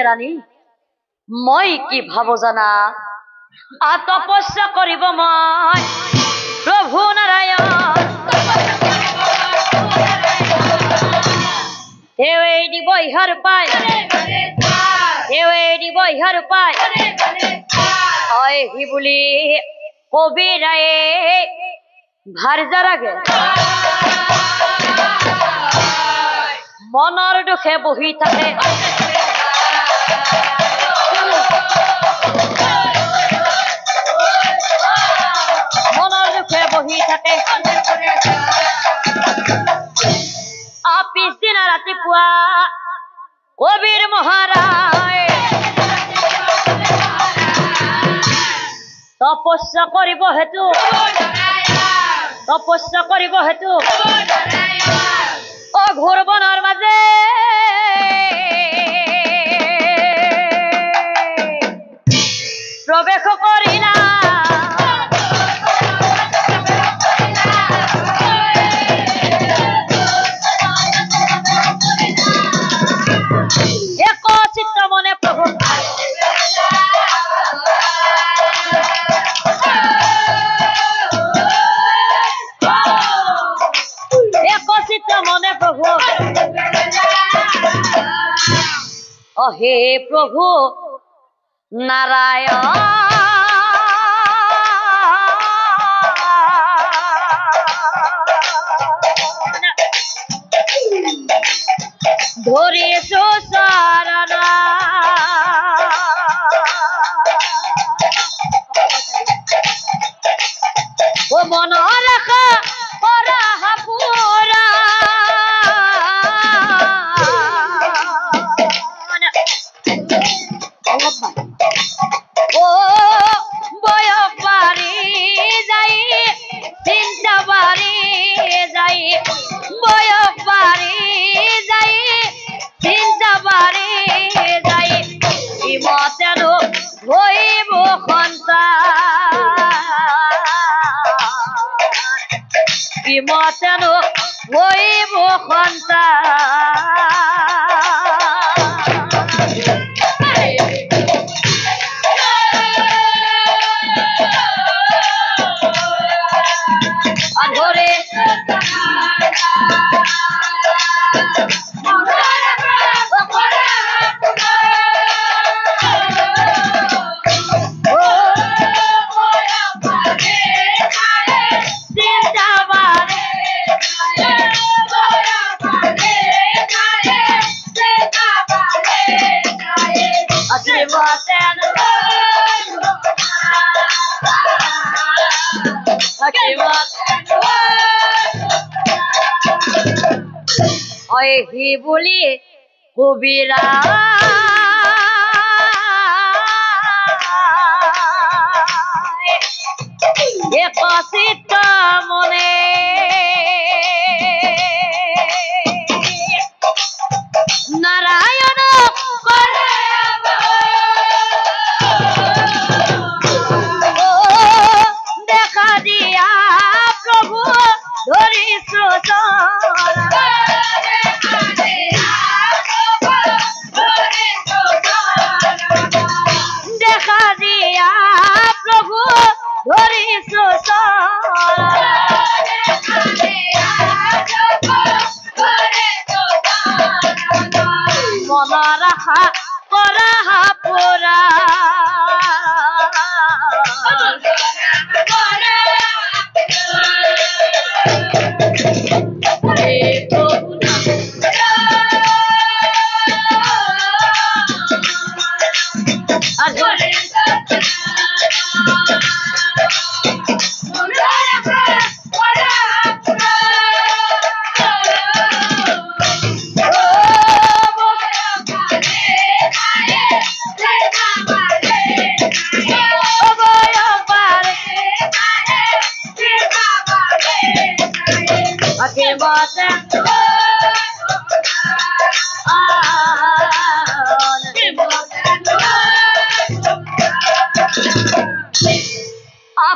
ৰানী মই কি ভাব জানা তপস্যা কৰিব মই প্ৰভু নাৰায়ণ দেৱে দিব ইহাৰ পায় দেৱে দিব ইহাৰ পায় হয় হি বুলি কবিৰায়ে ভাৰজাৰাগে মনৰ দুখে বহি থাকে বহি থাকে পিছদিনা ৰাতিপুৱা কবিৰ মহাৰায় তপস্যা কৰিব হেতু অঘোৰ বনৰ মাজে প্ৰৱেশ কৰিলা হে প্ৰভু নাৰায়ণ ধৰিছো চৰণ ও মনৰ আশা কৰা পুৰা বিমতেনো হইব ধৰে হি বুলি কবিৰা একচিত মনে নারায়ণ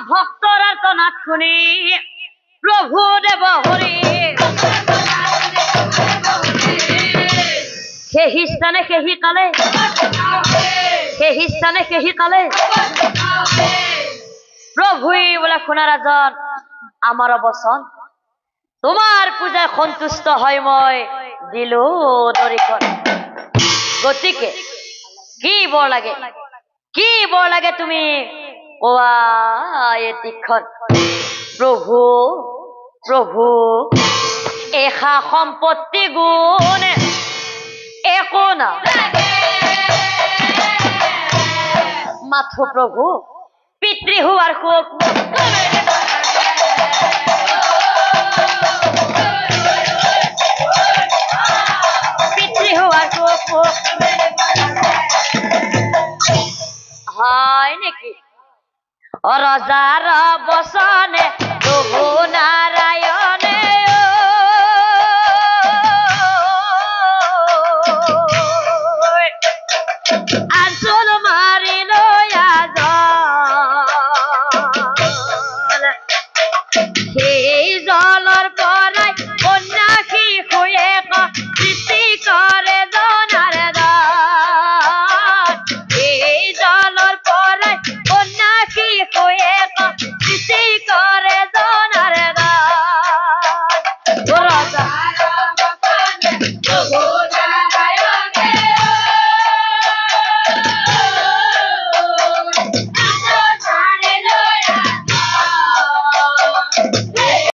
ভক্তর আর্তনাদ শুনি প্রভু দেব হরি সেই স্থানে সেই কালে প্রভুই বলে সোনারাজন আমার বচন তোমার পূজায় সন্তুষ্ট হয় মই দিলো দৰিকণ গতিকে কি বৰ লাগে তুমি কোৱা এতিখন প্ৰভু এষা সম্পত্তি গুণ একো না মাথো প্ৰভু পিতৃ হোৱাৰ সুখ হয় নেকি ৰজাৰ বসনে